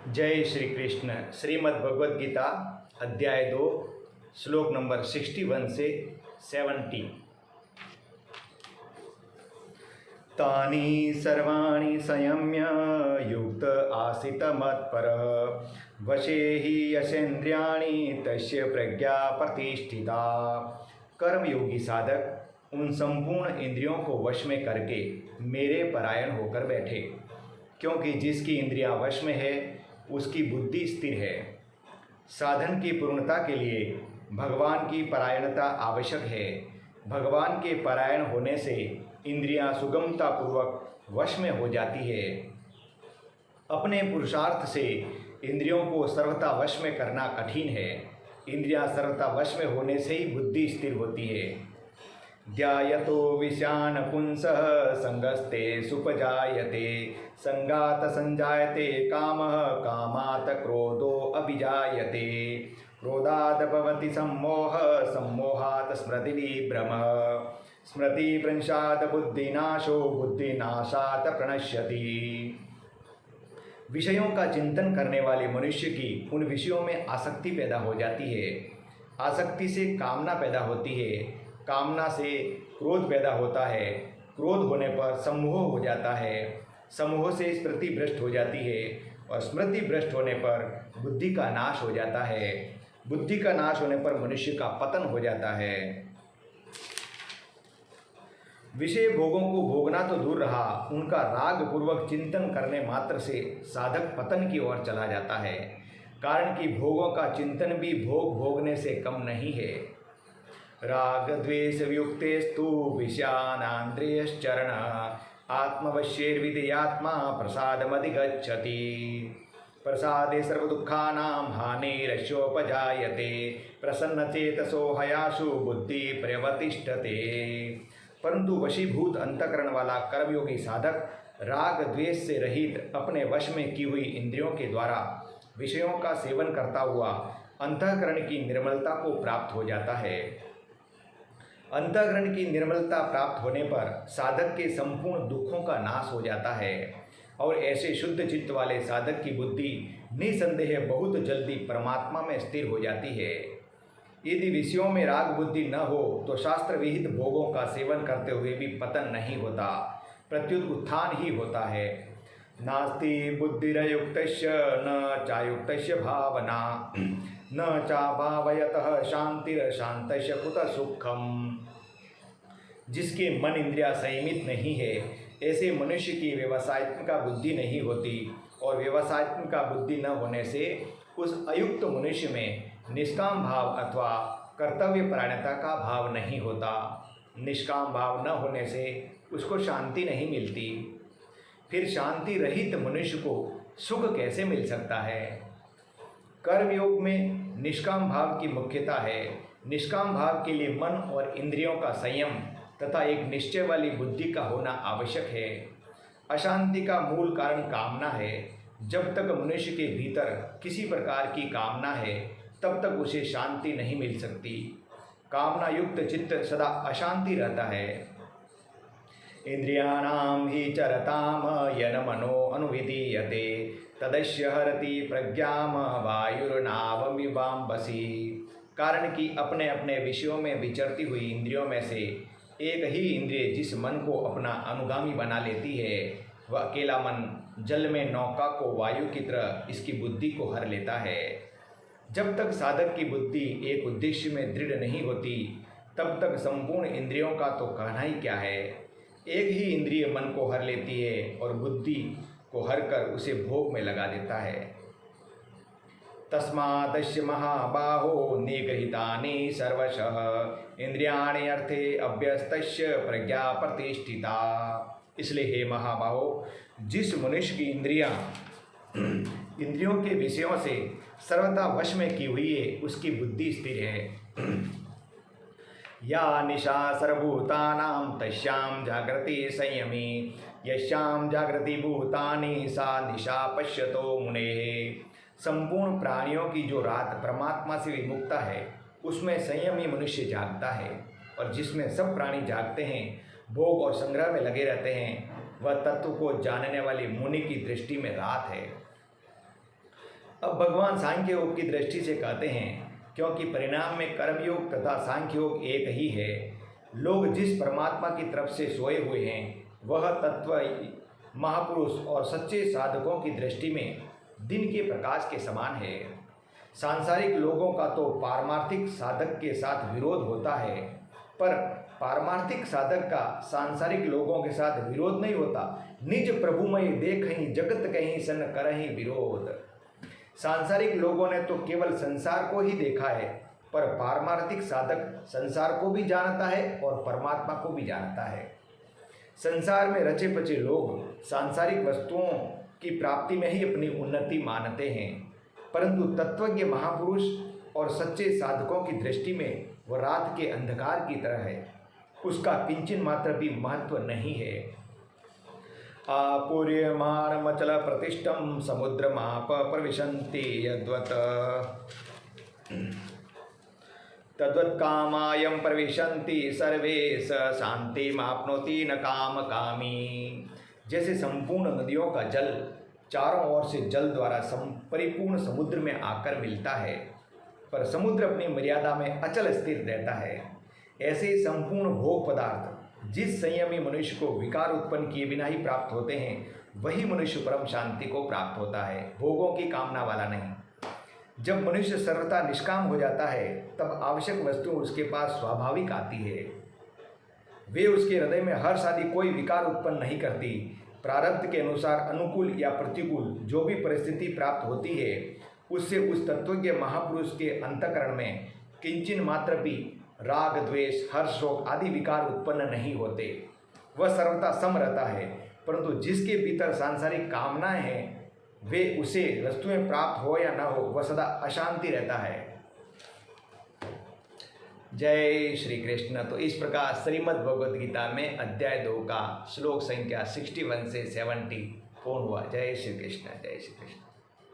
जय श्री कृष्ण। श्रीमद् भगवद गीता अध्याय 2 श्लोक नंबर 61 से 70। तानि सर्वाणि संयम्य युक्त आसीत मत्परः वशे हि यशेन्द्रियाणि तस्य प्रज्ञा प्रतिष्ठिता। कर्मयोगी साधक उन संपूर्ण इंद्रियों को वश में करके मेरे परायण होकर बैठे, क्योंकि जिसकी इंद्रियां वश में है उसकी बुद्धि स्थिर है। साधन की पूर्णता के लिए भगवान की परायणता आवश्यक है। भगवान के परायण होने से इंद्रियां सुगमतापूर्वक वश में हो जाती है। अपने पुरुषार्थ से इंद्रियों को सर्वथा वश में करना कठिन है। इंद्रियां सर्वथा वश में होने से ही बुद्धि स्थिर होती है। ध्यायतो विषयान् पुंसः संगस्ते सुपजायते संगात संजायते कामः कामात् क्रोधो अभिजायते क्रोधात् भवति सम्मोहः सम्मोहात् स्मृतिविभ्रमः स्मृतिभ्रंशात् बुद्धिनाशो बुद्धिनाशात् प्रणश्यति। विषयों का चिंतन करने वाले मनुष्य की उन विषयों में आसक्ति पैदा हो जाती है। आसक्ति से कामना पैदा होती है। कामना से क्रोध पैदा होता है। क्रोध होने पर सम्मोह हो जाता है। सम्मोह से स्मृति भ्रष्ट हो जाती है और स्मृति भ्रष्ट होने पर बुद्धि का नाश हो जाता है। बुद्धि का नाश होने पर मनुष्य का पतन हो जाता है। विषय भोगों को भोगना तो दूर रहा, उनका राग पूर्वक चिंतन करने मात्र से साधक पतन की ओर चला जाता है। कारण कि भोगों का चिंतन भी भोग भोगने से कम नहीं है। राग द्वेष युक्तेस्तु विषयानान्द्रियश्चरण आत्मवश्यैर्विधेयात्मा प्रसादमधिगच्छति प्रसादे सर्वदुःखानां हानिरस्योपजायते प्रसन्नचेतसो हयासु बुद्धि पर्यवतिष्ठते। परंतु वशीभूत अंतःकरण वाला कर्मयोगी साधक राग द्वेष से रहित अपने वश में की हुई इंद्रियों के द्वारा विषयों का सेवन करता हुआ अंतःकरण की निर्मलता को प्राप्त हो जाता है। अंतःकरण की निर्मलता प्राप्त होने पर साधक के संपूर्ण दुखों का नाश हो जाता है और ऐसे शुद्ध चित्त वाले साधक की बुद्धि निसंदेह बहुत जल्दी परमात्मा में स्थिर हो जाती है। यदि विषयों में राग बुद्धि न हो तो शास्त्र विहित भोगों का सेवन करते हुए भी पतन नहीं होता, प्रत्युत उत्थान ही होता है। नास्ति बुद्धिरयुक्तस्य न चायुक्तस्य भावना न चाभावयतः शांतिरशांतस्य कुतः सुखम। जिसके मन इंद्रिया संयमित नहीं है, ऐसे मनुष्य की व्यवसायत्मिका बुद्धि नहीं होती और व्यवसायत्मिका बुद्धि न होने से उस अयुक्त मनुष्य में निष्काम भाव अथवा कर्तव्य परायणता का भाव नहीं होता। निष्काम भाव न होने से उसको शांति नहीं मिलती। फिर शांति रहित मनुष्य को सुख कैसे मिल सकता है? कर्मयोग में निष्काम भाव की मुख्यता है। निष्काम भाव के लिए मन और इंद्रियों का संयम तथा एक निश्चय वाली बुद्धि का होना आवश्यक है। अशांति का मूल कारण कामना है। जब तक मनुष्य के भीतर किसी प्रकार की कामना है तब तक उसे शांति नहीं मिल सकती। कामना युक्त चित्त सदा अशांति रहता है। इंद्रियाणां हि चरताम यन मनो अनुविधीयते तदस्य हरति प्रज्ञाम वायुर्नावमिवाम्बसी। कारण कि अपने अपने विषयों में विचरती हुई इंद्रियों में से एक ही इंद्रिय जिस मन को अपना अनुगामी बना लेती है, वह अकेला मन जल में नौका को वायु की तरह इसकी बुद्धि को हर लेता है। जब तक साधक की बुद्धि एक उद्देश्य में दृढ़ नहीं होती तब तक संपूर्ण इंद्रियों का तो कहना ही क्या है। एक ही इंद्रिय मन को हर लेती है और बुद्धि को हर कर उसे भोग में लगा देता है। तस्मादस्य महाबाहो निगृहीतानि सर्वशः इंद्रियाणि अर्थे अभ्यस्तस्य प्रज्ञा प्रतिष्ठिता। इसलिए हे महाबाहो, जिस मनुष्य की इंद्रियों के विषयों से सर्वथा वश में की हुई है उसकी बुद्धि स्थिर है। या निशा सर्वभूतानां तस्यां जागृति संयमी यस्यां जागृति भूतानि सा निशा पश्यतो मुनेः। संपूर्ण प्राणियों की जो रात परमात्मा से विमुक्ता है उसमें संयमी मनुष्य जागता है, और जिसमें सब प्राणी जागते हैं, भोग और संग्रह में लगे रहते हैं, वह तत्व को जानने वाली मुनि की दृष्टि में रात है। अब भगवान सांख्य योग की दृष्टि से कहते हैं, क्योंकि परिणाम में कर्मयोग तथा सांख्य योग एक ही है। लोग जिस परमात्मा की तरफ से सोए हुए हैं वह तत्व महापुरुष और सच्चे साधकों की दृष्टि में दिन के प्रकाश के समान है। सांसारिक लोगों का तो पारमार्थिक साधक के साथ विरोध होता है, पर पारमार्थिक साधक का सांसारिक लोगों के साथ विरोध नहीं होता। निज प्रभुमय देखहीं जगत कहीं सन करहीं विरोध। सांसारिक लोगों ने तो केवल संसार को ही देखा है, पर पारमार्थिक साधक संसार को भी जानता है और परमात्मा को भी जानता है। संसार में रचे पचे लोग सांसारिक वस्तुओं की प्राप्ति में ही अपनी उन्नति मानते हैं, परंतु तत्वज्ञ महापुरुष और सच्चे साधकों की दृष्टि में वह रात के अंधकार की तरह है, उसका किंचन मात्र भी महत्व नहीं है। आपूर्यमाणमचल प्रतिष्ठम समुद्रमाप प्रविशन्ति यद्वत् तद्वत् कामायं प्रविशन्ति सर्वे स शान्तिमाप्नोति न काम कामी। जैसे संपूर्ण नदियों का जल चारों ओर से जल द्वारा परिपूर्ण समुद्र में आकर मिलता है, पर समुद्र अपनी मर्यादा में अचल स्थिर रहता है, ऐसे ही संपूर्ण भोग पदार्थ जिस संयमी मनुष्य को विकार उत्पन्न किए बिना ही प्राप्त होते हैं, वही मनुष्य परम शांति को प्राप्त होता है, भोगों की कामना वाला नहीं। जब मनुष्य सर्वथा निष्काम हो जाता है तब आवश्यक वस्तु उसके पास स्वाभाविक आती है, वे उसके हृदय में हर्ष आदि कोई विकार उत्पन्न नहीं करती। प्रारब्ध के अनुसार अनुकूल या प्रतिकूल जो भी परिस्थिति प्राप्त होती है, उससे उस तत्वज्ञ महापुरुष के अंतःकरण में किंचन मात्र भी राग द्वेष हर्ष शोक आदि विकार उत्पन्न नहीं होते। वह सर्वथा सम रहता है, परंतु जिसके भीतर सांसारिक कामनाएं हैं वे उसे वस्तुएं प्राप्त हो या न हो वह सदा अशांति रहता है। जय श्री कृष्ण। तो इस प्रकार श्रीमद् भगवद गीता में अध्याय 2 का श्लोक संख्या 61 से 70 पूर्ण हुआ। जय श्री कृष्ण, जय श्री कृष्ण।